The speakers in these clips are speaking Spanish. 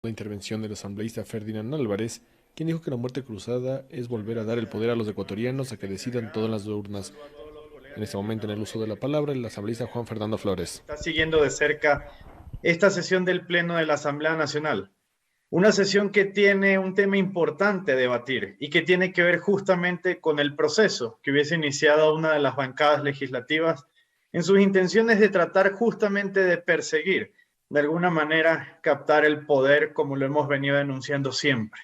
La intervención del asambleísta Ferdinand Álvarez, quien dijo que la muerte cruzada es volver a dar el poder a los ecuatorianos a que decidan todas las urnas. En este momento, en el uso de la palabra, el asambleísta Juan Fernando Flores. Está siguiendo de cerca esta sesión del Pleno de la Asamblea Nacional. Una sesión que tiene un tema importante a debatir y que tiene que ver justamente con el proceso que hubiese iniciado una de las bancadas legislativas en sus intenciones de tratar justamente de perseguir, de alguna manera, captar el poder como lo hemos venido denunciando siempre.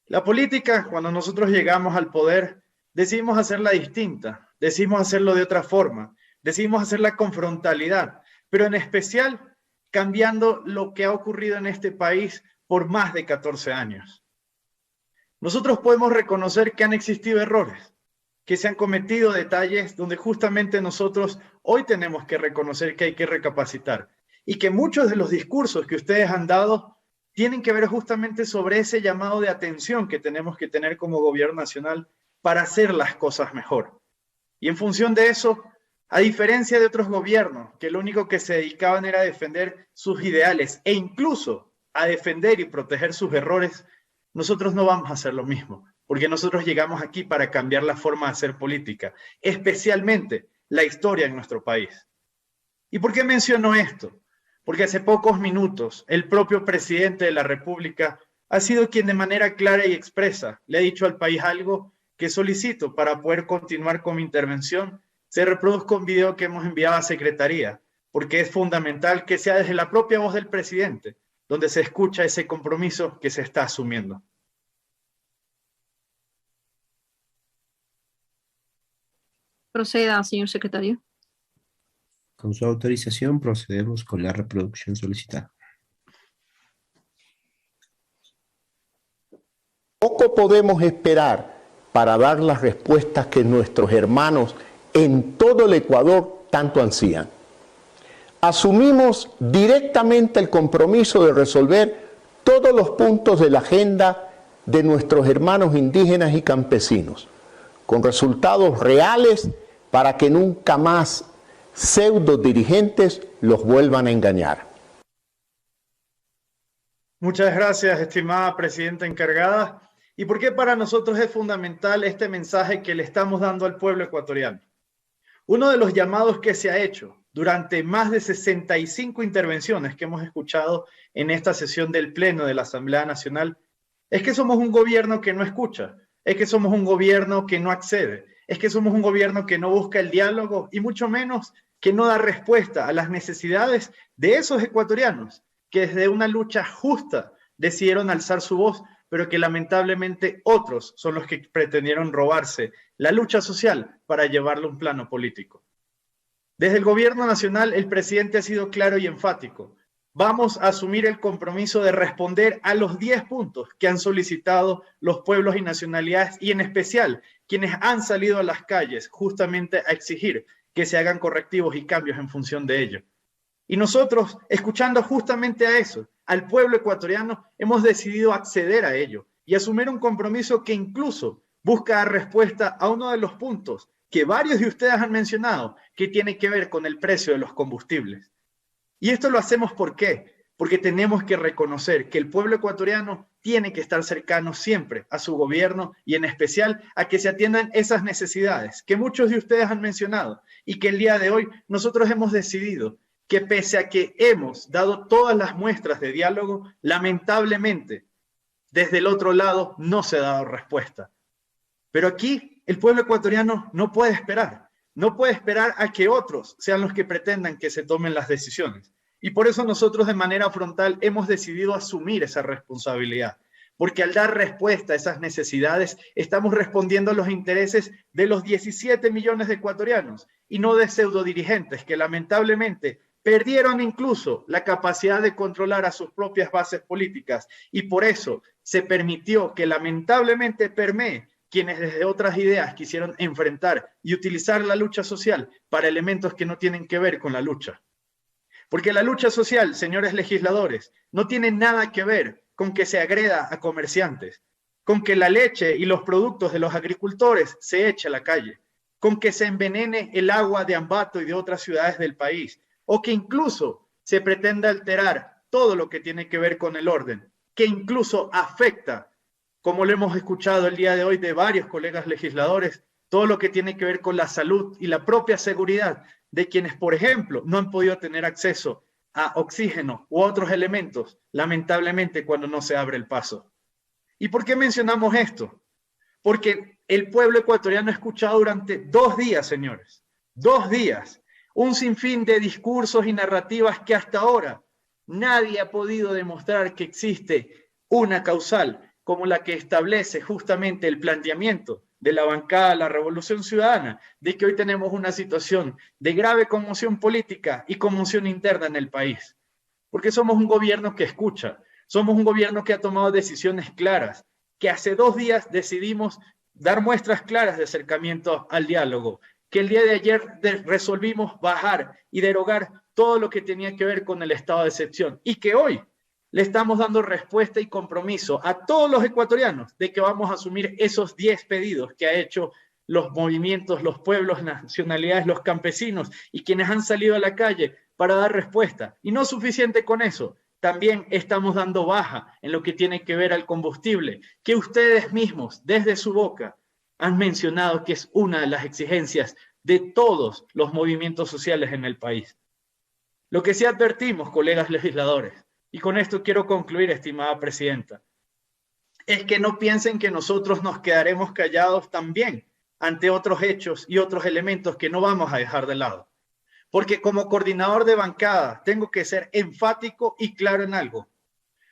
La política, cuando nosotros llegamos al poder, decidimos hacerla distinta, decidimos hacerlo de otra forma, decidimos hacerla con frontalidad, pero en especial cambiando lo que ha ocurrido en este país por más de 14 años. Nosotros podemos reconocer que han existido errores, que se han cometido detalles donde justamente nosotros hoy tenemos que reconocer que hay que recapacitar y que muchos de los discursos que ustedes han dado tienen que ver justamente sobre ese llamado de atención que tenemos que tener como gobierno nacional para hacer las cosas mejor. Y en función de eso, a diferencia de otros gobiernos que lo único que se dedicaban era a defender sus ideales e incluso a defender y proteger sus errores, nosotros no vamos a hacer lo mismo, porque nosotros llegamos aquí para cambiar la forma de hacer política, especialmente la historia en nuestro país. ¿Y por qué menciono esto? Porque hace pocos minutos el propio presidente de la República ha sido quien de manera clara y expresa le ha dicho al país algo que solicito para poder continuar con mi intervención. Se reproduzca un video que hemos enviado a Secretaría, porque es fundamental que sea desde la propia voz del presidente, donde se escucha ese compromiso que se está asumiendo. Proceda, señor secretario. Con su autorización procedemos con la reproducción solicitada. Poco podemos esperar para dar las respuestas que nuestros hermanos en todo el Ecuador tanto ansían. Asumimos directamente el compromiso de resolver todos los puntos de la agenda de nuestros hermanos indígenas y campesinos, con resultados reales para que nunca más pseudo dirigentes los vuelvan a engañar. Muchas gracias, estimada presidenta encargada. ¿Y por qué para nosotros es fundamental este mensaje que le estamos dando al pueblo ecuatoriano? Uno de los llamados que se ha hecho durante más de 65 intervenciones que hemos escuchado en esta sesión del Pleno de la Asamblea Nacional es que somos un gobierno que no escucha, es que somos un gobierno que no accede, es que somos un gobierno que no busca el diálogo y mucho menos que no da respuesta a las necesidades de esos ecuatorianos que desde una lucha justa decidieron alzar su voz, pero que lamentablemente otros son los que pretendieron robarse la lucha social para llevarlo a un plano político. Desde el gobierno nacional, el presidente ha sido claro y enfático. Vamos a asumir el compromiso de responder a los 10 puntos que han solicitado los pueblos y nacionalidades, y en especial quienes han salido a las calles justamente a exigir que se hagan correctivos y cambios en función de ello. Y nosotros, escuchando justamente a eso, al pueblo ecuatoriano, hemos decidido acceder a ello y asumir un compromiso que incluso busca dar respuesta a uno de los puntos que varios de ustedes han mencionado, que tiene que ver con el precio de los combustibles. Y esto lo hacemos ¿por qué? Porque tenemos que reconocer que el pueblo ecuatoriano tiene que estar cercano siempre a su gobierno y en especial a que se atiendan esas necesidades que muchos de ustedes han mencionado y que el día de hoy nosotros hemos decidido que pese a que hemos dado todas las muestras de diálogo, lamentablemente, desde el otro lado no se ha dado respuesta. Pero aquí el pueblo ecuatoriano no puede esperar a que otros sean los que pretendan que se tomen las decisiones. Y por eso nosotros de manera frontal hemos decidido asumir esa responsabilidad. Porque al dar respuesta a esas necesidades, estamos respondiendo a los intereses de los 17 millones de ecuatorianos y no de pseudodirigentes que lamentablemente perdieron incluso la capacidad de controlar a sus propias bases políticas y por eso se permitió que lamentablemente permee quienes desde otras ideas quisieron enfrentar y utilizar la lucha social para elementos que no tienen que ver con la lucha. Porque la lucha social, señores legisladores, no tiene nada que ver con que se agreda a comerciantes, con que la leche y los productos de los agricultores se eche a la calle, con que se envenene el agua de Ambato y de otras ciudades del país, o que incluso se pretenda alterar todo lo que tiene que ver con el orden, que incluso afecta, como lo hemos escuchado el día de hoy de varios colegas legisladores, todo lo que tiene que ver con la salud y la propia seguridad de quienes, por ejemplo, no han podido tener acceso a oxígeno u otros elementos, lamentablemente, cuando no se abre el paso. ¿Y por qué mencionamos esto? Porque el pueblo ecuatoriano ha escuchado durante 2 días, señores, 2 días, un sinfín de discursos y narrativas que hasta ahora nadie ha podido demostrar que existe una causal como la que establece justamente el planteamiento de la bancada de la Revolución Ciudadana, de que hoy tenemos una situación de grave conmoción política y conmoción interna en el país. Porque somos un gobierno que escucha, somos un gobierno que ha tomado decisiones claras, que hace 2 días decidimos dar muestras claras de acercamiento al diálogo, que el día de ayer resolvimos bajar y derogar todo lo que tenía que ver con el estado de excepción y que hoy le estamos dando respuesta y compromiso a todos los ecuatorianos de que vamos a asumir esos 10 pedidos que ha hecho los movimientos, los pueblos, nacionalidades, los campesinos y quienes han salido a la calle para dar respuesta. Y no suficiente con eso, también estamos dando baja en lo que tiene que ver al combustible, que ustedes mismos, desde su boca, han mencionado que es una de las exigencias de todos los movimientos sociales en el país. Lo que sí advertimos, colegas legisladores, y con esto quiero concluir, estimada presidenta, es que no piensen que nosotros nos quedaremos callados también ante otros hechos y otros elementos que no vamos a dejar de lado. Porque como coordinador de bancada tengo que ser enfático y claro en algo.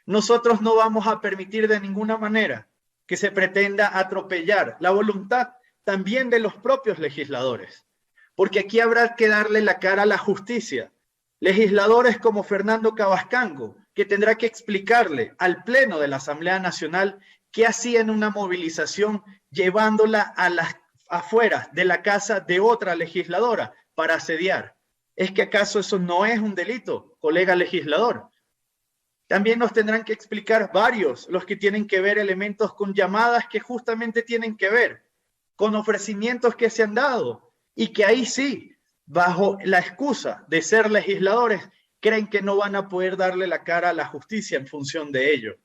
Nosotros no vamos a permitir de ninguna manera que se pretenda atropellar la voluntad también de los propios legisladores. Porque aquí habrá que darle la cara a la justicia. Legisladores como Fernando Cabascango, que tendrá que explicarle al Pleno de la Asamblea Nacional qué hacían una movilización llevándola a las afueras de la casa de otra legisladora para asediar. ¿Es que acaso eso no es un delito, colega legislador? También nos tendrán que explicar varios, los que tienen que ver elementos con llamadas que justamente tienen que ver con ofrecimientos que se han dado y que ahí sí, bajo la excusa de ser legisladores, creen que no van a poder darle la cara a la justicia en función de ello.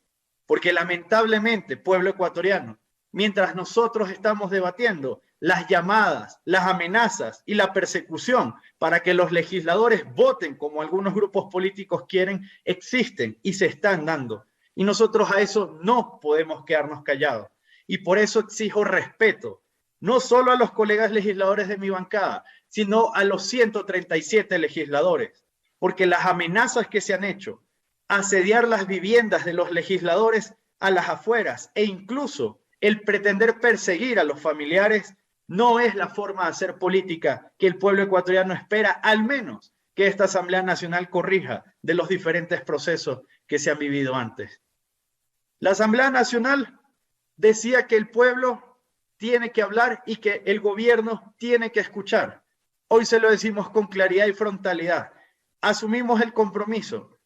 Porque lamentablemente, pueblo ecuatoriano, mientras nosotros estamos debatiendo las llamadas, las amenazas y la persecución para que los legisladores voten como algunos grupos políticos quieren, existen y se están dando. Y nosotros a eso no podemos quedarnos callados. Y por eso exijo respeto, no solo a los colegas legisladores de mi bancada, sino a los 137 legisladores. Porque las amenazas que se han hecho, asediar las viviendas de los legisladores a las afueras e incluso el pretender perseguir a los familiares no es la forma de hacer política que el pueblo ecuatoriano espera, al menos que esta Asamblea Nacional corrija de los diferentes procesos que se han vivido antes. La Asamblea Nacional decía que el pueblo tiene que hablar y que el gobierno tiene que escuchar. Hoy se lo decimos con claridad y frontalidad. Asumimos el compromiso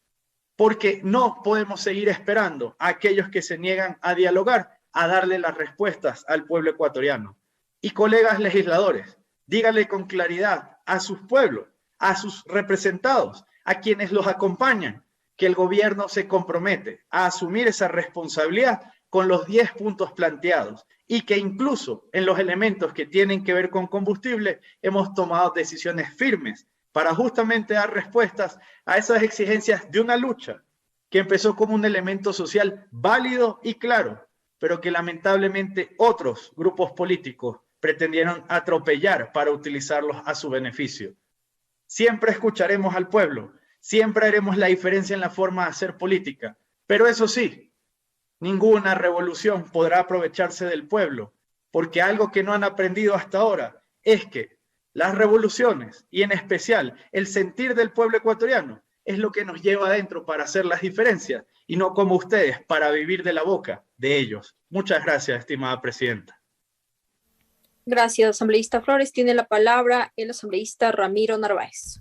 porque no podemos seguir esperando a aquellos que se niegan a dialogar, a darle las respuestas al pueblo ecuatoriano. Y colegas legisladores, díganle con claridad a sus pueblos, a sus representados, a quienes los acompañan, que el gobierno se compromete a asumir esa responsabilidad con los 10 puntos planteados y que incluso en los elementos que tienen que ver con combustible hemos tomado decisiones firmes para justamente dar respuestas a esas exigencias de una lucha que empezó como un elemento social válido y claro, pero que lamentablemente otros grupos políticos pretendieron atropellar para utilizarlos a su beneficio. Siempre escucharemos al pueblo, siempre haremos la diferencia en la forma de hacer política, pero eso sí, ninguna revolución podrá aprovecharse del pueblo, porque algo que no han aprendido hasta ahora es que las revoluciones, y en especial el sentir del pueblo ecuatoriano, es lo que nos lleva adentro para hacer las diferencias, y no como ustedes, para vivir de la boca de ellos. Muchas gracias, estimada presidenta. Gracias, asambleísta Flores. Tiene la palabra el asambleísta Ramiro Narváez.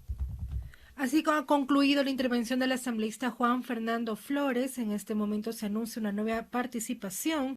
Así como ha concluido la intervención del asambleísta Juan Fernando Flores, en este momento se anuncia una nueva participación